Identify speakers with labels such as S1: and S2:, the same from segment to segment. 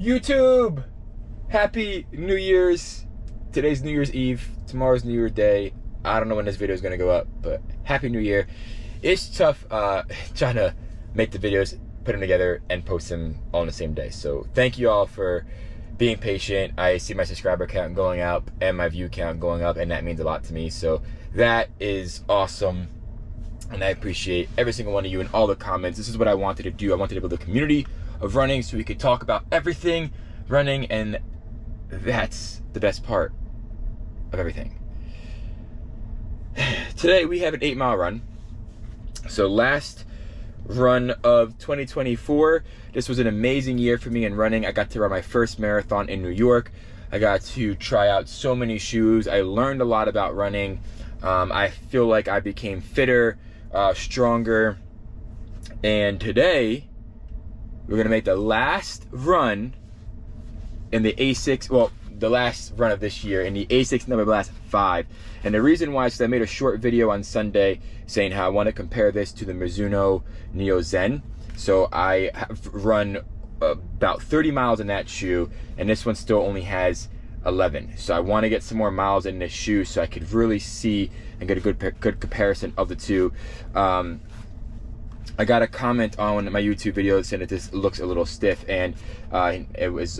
S1: YouTube, happy New Year's. Today's New Year's Eve, tomorrow's New Year's Day. I don't know when this video is gonna go up, but happy New Year. It's tough trying to make the videos, put them together and post them all on the same day. So thank you all for being patient. I see my subscriber count going up and my view count going up, and that means a lot to me. So that is awesome. And I appreciate every single one of you and all the comments. This is what I wanted to do. I wanted to build a community of running so we could talk about everything running, and that's the best part of everything. Today we have an 8-mile run. So last run of 2024, this was an amazing year for me in running. I got to run my first marathon in New York. I got to try out so many shoes. I learned a lot about running. I feel like I became fitter, stronger, and today we're gonna make the last run in the A6, well, the last run of this year in the A6 Novablast 5. And the reason why is because I made a short video on Sunday saying how I want to compare this to the Mizuno NeoZen. So I have run about 30 miles in that shoe, and this one still only has 11. So I want to get some more miles in this shoe so I could really see and get a good comparison of the two. I got a comment on my YouTube video saying that this looks a little stiff, and it was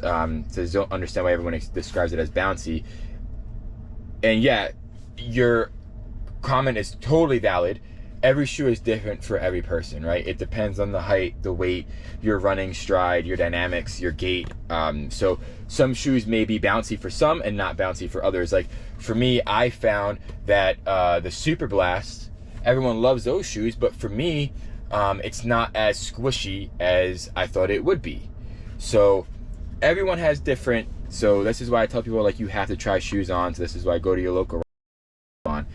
S1: says don't understand why everyone describes it as bouncy. And yeah, your comment is totally valid. Every shoe is different for every person, right? It depends on the height, the weight, your running stride, your dynamics, your gait. So some shoes may be bouncy for some and not bouncy for others. Like for me, I found that the Superblast, everyone loves those shoes, but for me, it's not as squishy as I thought it would be. So everyone has different, so this is why I tell people, like, you have to try shoes on. So this is why I go to your local on.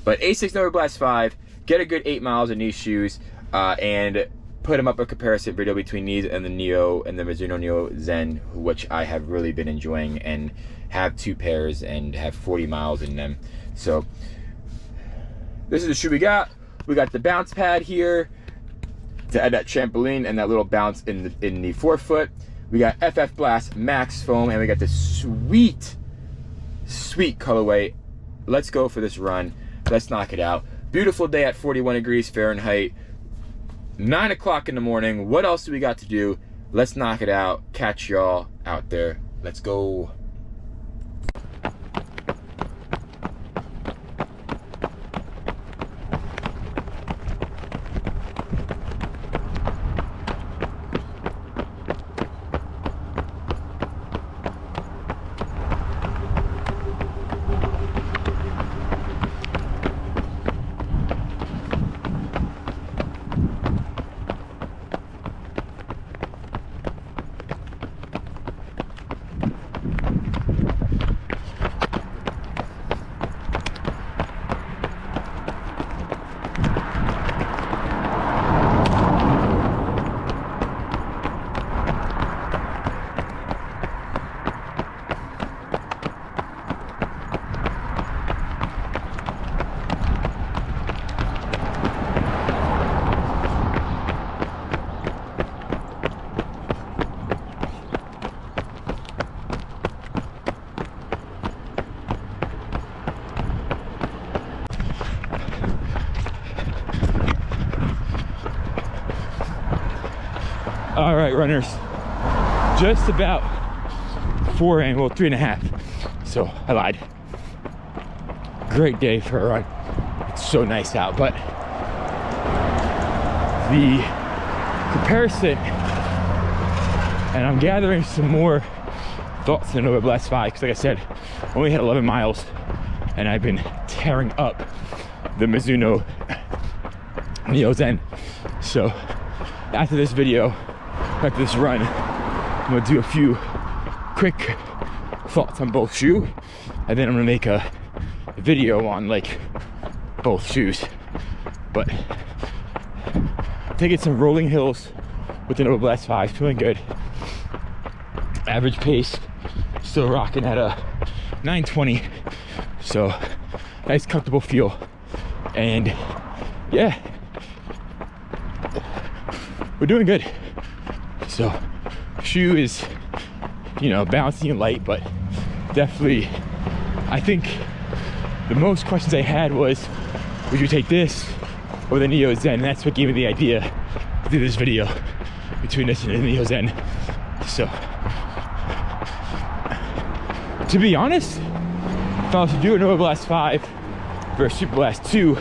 S1: But A6 Novablast 5, get a good 8 miles in these shoes, and put them up a comparison video between these and the Neo and the Mizuno NeoZen, which I have really been enjoying and have 2 pairs and have 40 miles in them. So this is the shoe we got. We got the bounce pad here to add that trampoline and that little bounce in the forefoot. We got FF Blast Max Foam, and we got this sweet colorway. Let's go for this run. Let's knock it out. Beautiful day at 41 degrees Fahrenheit. 9 o'clock in the morning. What else do we got to do? Let's knock it out. Catch y'all out there. Let's go. All right, runners, just about 4 a.m., well, 3.5. So I lied. Great day for a run. It's so nice out, but the comparison, and I'm gathering some more thoughts in the Novablast 5, because like I said, only had 11 miles, and I've been tearing up the Mizuno NeoZen. So after this video, after this run, I'm gonna do a few quick thoughts on both shoes, and then I'm gonna make a video on like both shoes. But taking some rolling hills with the Novablast 5, feeling good. Average pace, still rocking at a 9:20, so nice comfortable feel. And yeah, we're doing good. So shoe is
S2: you know, bouncy and light, but definitely, I think the most questions I had was, would you take this or the NeoZen? And that's what gave me the idea to do this video between this and the NeoZen. So, to be honest, if I was to do a Novablast 5 versus Superblast 2,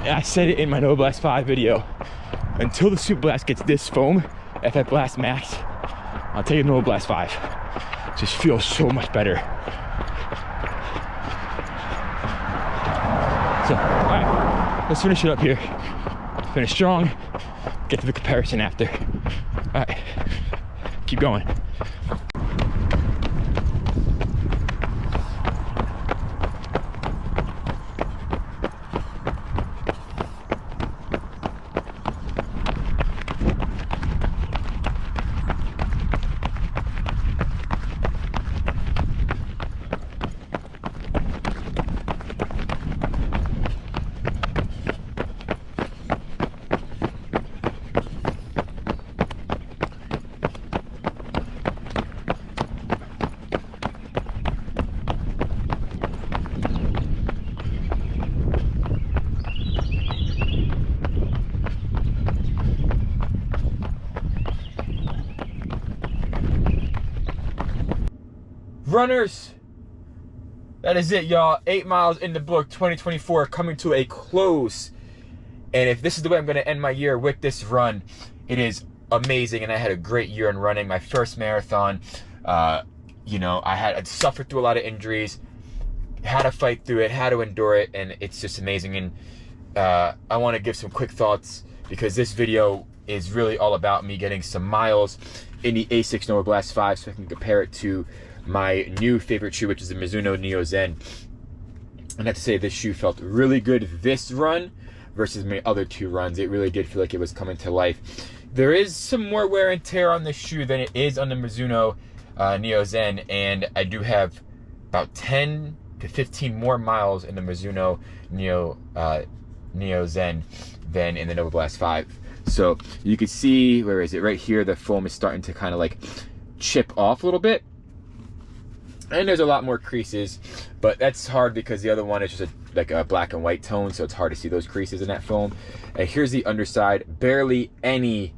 S2: I said it in my Novablast 5 video, until the Superblast gets this foam, FF Blast Max, I'll take a Novablast 5. It just feels so much better. So, all right, let's finish it up here. Finish strong, get to the comparison after. All right, keep going.
S1: Runners, that is it, y'all. 8 miles in the book, 2024 coming to a close. And if this is the way I'm going to end my year with this run, it is amazing. And I had a great year in running. My first marathon, you know, I'd suffered through a lot of injuries, had to fight through it, had to endure it, and it's just amazing. And I want to give some quick thoughts, because this video is really all about me getting some miles in the ASICS Novablast 5 so I can compare it to my new favorite shoe, which is the Mizuno NeoZen. And I have to say, this shoe felt really good this run versus my other 2 runs. It really did feel like it was coming to life. There is some more wear and tear on this shoe than it is on the Mizuno NeoZen, and I do have about 10 to 15 more miles in the Mizuno NeoZen than in the Novablast 5. So you can see, where is it? Right here, the foam is starting to kind of like chip off a little bit. And there's a lot more creases, but that's hard because the other one is just like a black and white tone, so it's hard to see those creases in that foam. And here's the underside, barely any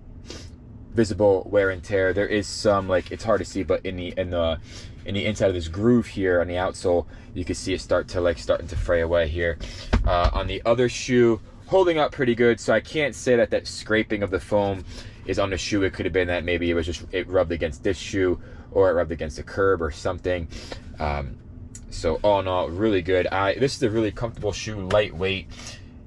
S1: visible wear and tear. There is some, like, it's hard to see, but in the inside of this groove here on the outsole, you can see it starting to fray away here. On the other shoe, holding up pretty good, so I can't say that that scraping of the foam is on the shoe. It could have been that maybe it was just, it rubbed against this shoe, or it rubbed against a curb or something. So all in all, really good. This is a really comfortable shoe, lightweight,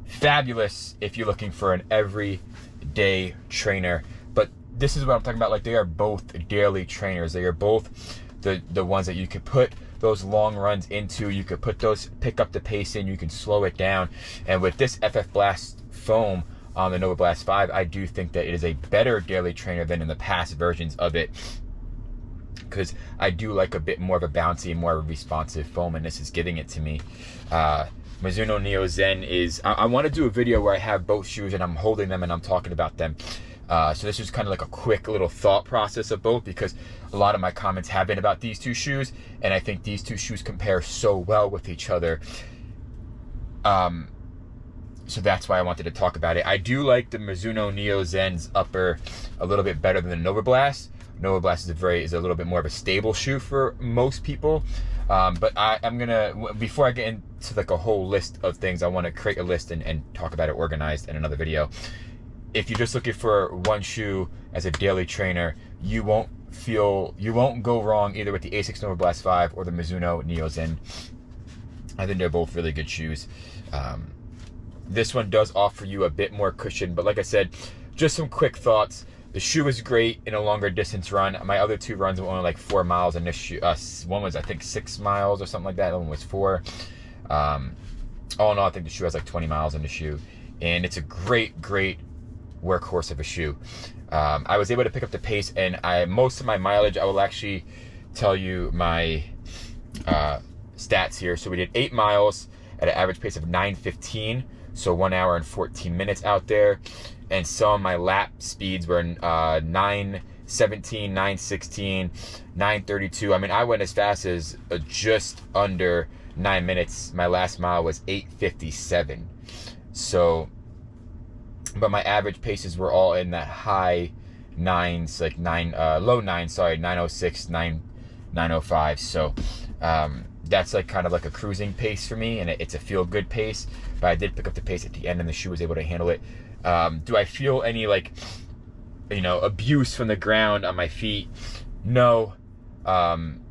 S1: fabulous if you're looking for an everyday trainer. But this is what I'm talking about. Like, they are both daily trainers. They are both the ones that you could put those long runs into. You could put those, pick up the pace in, you can slow it down. And with this FF Blast foam on the Novablast 5, I do think that it is a better daily trainer than in the past versions of it, because I do like a bit more of a bouncy, more of a responsive foam, and this is giving it to me. Mizuno NeoZen is, I want to do a video where I have both shoes and I'm holding them and I'm talking about them. So this is kind of like a quick little thought process of both, because a lot of my comments have been about these 2 shoes, and I think these 2 shoes compare so well with each other. So that's why I wanted to talk about it. I do like the Mizuno NeoZen's upper a little bit better than the Novablast. Novablast is a little bit more of a stable shoe for most people. But I'm gonna, before I get into like a whole list of things, I want to create a list and talk about it organized in another video. If you're just looking for one shoe as a daily trainer, you won't go wrong either with the ASICS Novablast 5 or the Mizuno NeoZen. I think they're both really good shoes. This one does offer you a bit more cushion, but like I said, just some quick thoughts. The shoe is great in a longer distance run. My other 2 runs were only like 4 miles, and this shoe, one was I think 6 miles or something like that. The other one was 4. All in all, I think the shoe has like 20 miles in the shoe, and it's a great workhorse of a shoe. I was able to pick up the pace, and most of my mileage, I will actually tell you my stats here. So we did 8 miles at an average pace of 9:15, so 1 hour and 14 minutes out there. And some of my lap speeds were 9:16 9:17, 9:16, 9:32. I mean, I went as fast as just under 9 minutes. My last mile was 8:57. So, but my average paces were all in that high nines, like low nines, sorry, 9:06, 9:05. So, that's like kind of like a cruising pace for me, and it's a feel good pace, but I did pick up the pace at the end and the shoe was able to handle it. Do I feel any like, abuse from the ground on my feet? No. I'm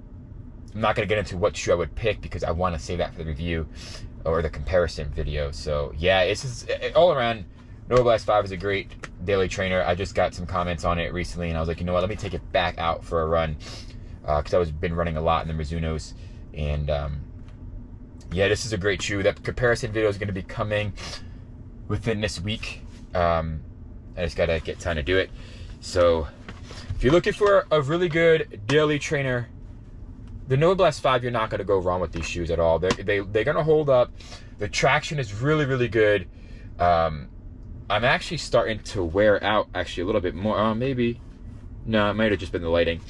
S1: not going to get into what shoe I would pick because I want to save that for the review or the comparison video. So yeah, it's just, all around, Novablast 5 is a great daily trainer. I just got some comments on it recently and I was like, you know what, let me take it back out for a run, because I've been running a lot in the Ruuners. And yeah, this is a great shoe. That comparison video is going to be coming within this week. I just got to get time to do it. So if you're looking for a really good daily trainer, the Novablast 5, you're not going to go wrong with these shoes at all. They're going to hold up. The traction is really, really good. I'm actually starting to wear out actually a little bit more. Maybe. No, it might have just been the lighting.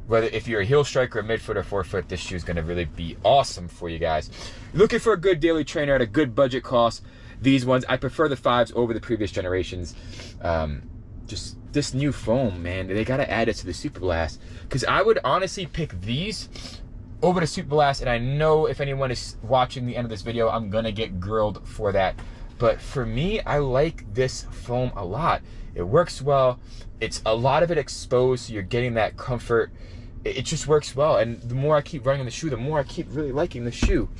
S1: Whether if you're a heel striker, a midfoot, or forefoot, this shoe is going to really be awesome for you guys. Looking for a good daily trainer at a good budget cost, these ones, I prefer the 5s over the previous generations. Just this new foam, man, they got to add it to the Superblast, because I would honestly pick these over the Superblast, and I know if anyone is watching the end of this video, I'm going to get grilled for that. But for me, I like this foam a lot. It works well. It's a lot of it exposed, so you're getting that comfort. It just works well, and the more I keep running in the shoe, the more I keep really liking the shoe.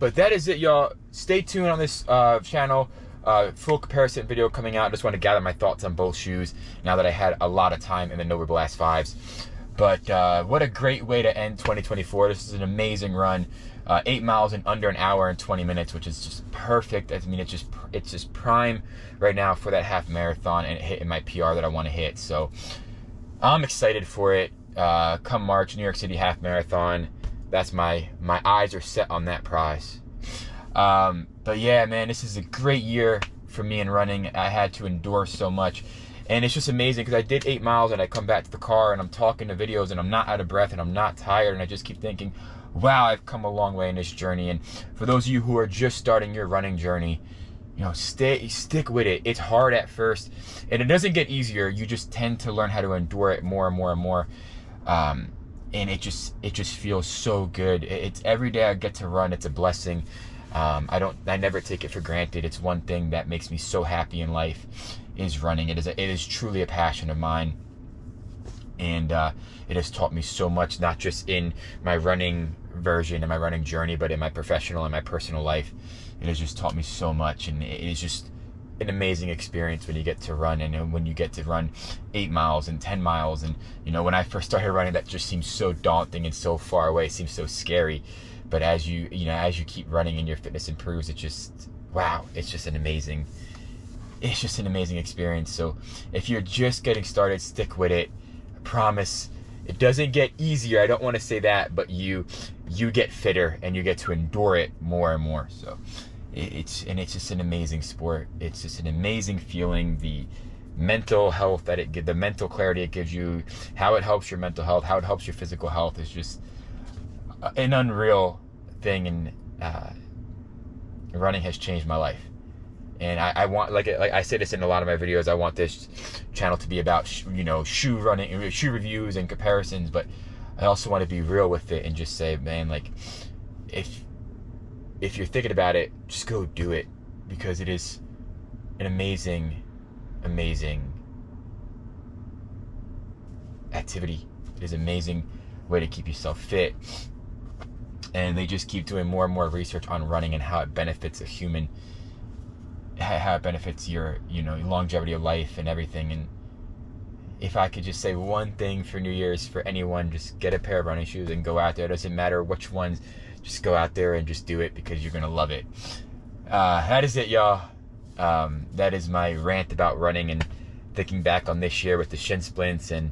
S1: But that is it, y'all. Stay tuned on this channel. Full comparison video coming out. I just want to gather my thoughts on both shoes now that I had a lot of time in the Novablast 5s. But what a great way to end 2024. This is an amazing run. 8 miles in under an hour and 20 minutes, which is just perfect. I mean, it's just prime right now for that half marathon, and hitting my PR that I want to hit. So I'm excited for it. Come March, New York City half marathon. That's my eyes are set on that prize. But yeah, man, this is a great year for me in running. I had to endure so much, and it's just amazing because I did 8 miles and I come back to the car and I'm talking to videos and I'm not out of breath and I'm not tired, and I just keep thinking, wow, I've come a long way in this journey. And for those of you who are just starting your running journey, stick with it. It's hard at first, and it doesn't get easier. You just tend to learn how to endure it more and more and more. And it just feels so good. It's every day I get to run. It's a blessing. I never take it for granted. It's one thing that makes me so happy in life is running. It is truly a passion of mine. And it has taught me so much, not just in my running version and my running journey, but in my professional and my personal life. It has just taught me so much, and it is just an amazing experience when you get to run, and when you get to run 8 miles and 10 miles. And when I first started running, that just seems so daunting and so far away. It seems so scary. But as you keep running and your fitness improves, it just, wow, it's just an amazing experience. So if you're just getting started, stick with it. I promise it doesn't get easier. I don't want to say that, but you get fitter and you get to endure it more and more. So it's just an amazing sport. It's just an amazing feeling. The mental health that the mental clarity it gives you, how it helps your mental health, how it helps your physical health is just an unreal thing. And running has changed my life. And I want, like I say this in a lot of my videos, I want this channel to be about shoe running, shoe reviews and comparisons, but I also want to be real with it and just say, man, like, if you're thinking about it, just go do it, because it is an amazing activity. It is an amazing way to keep yourself fit. And they just keep doing more and more research on running and how it benefits a human, how it benefits your longevity of life and everything. And if I could just say one thing for New Year's for anyone, just get a pair of running shoes and go out there. It doesn't matter which ones, just go out there and just do it, because you're gonna love it. That is it, y'all. That is my rant about running and thinking back on this year with the shin splints and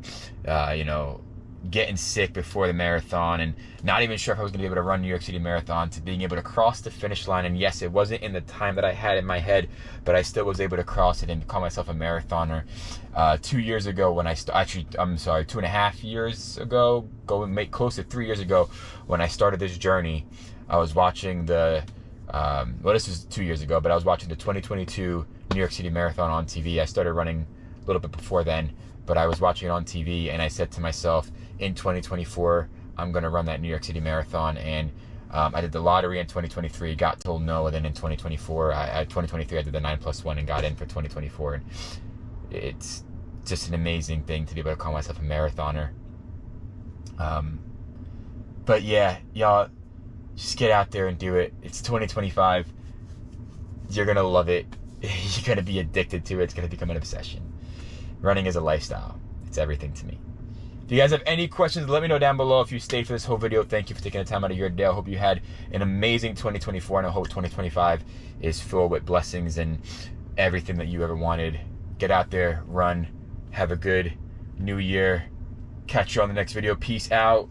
S1: getting sick before the marathon and not even sure if I was going to be able to run New York City Marathon, to being able to cross the finish line. And yes, it wasn't in the time that I had in my head, but I still was able to cross it and call myself a marathoner. 2 years ago when I actually, I'm sorry, 2.5 years ago, close to 3 years ago, when I started this journey, I was watching the, well, this was 2 years ago, but I was watching the 2022 New York City Marathon on TV. I started running a little bit before then, but I was watching it on TV, and I said to myself, in 2024, I'm going to run that New York City Marathon. And I did the lottery in 2023, got told no, and then in 2023, I did the 9+1 and got in for 2024. And it's just an amazing thing to be able to call myself a marathoner. But yeah, y'all, just get out there and do it. It's 2025. You're going to love it. You're going to be addicted to it. It's going to become an obsession. Running is a lifestyle. It's everything to me. If you guys have any questions, let me know down below. If you stayed for this whole video, thank you for taking the time out of your day. I hope you had an amazing 2024, and I hope 2025 is filled with blessings and everything that you ever wanted. Get out there, run, have a good new year. Catch you on the next video. Peace out.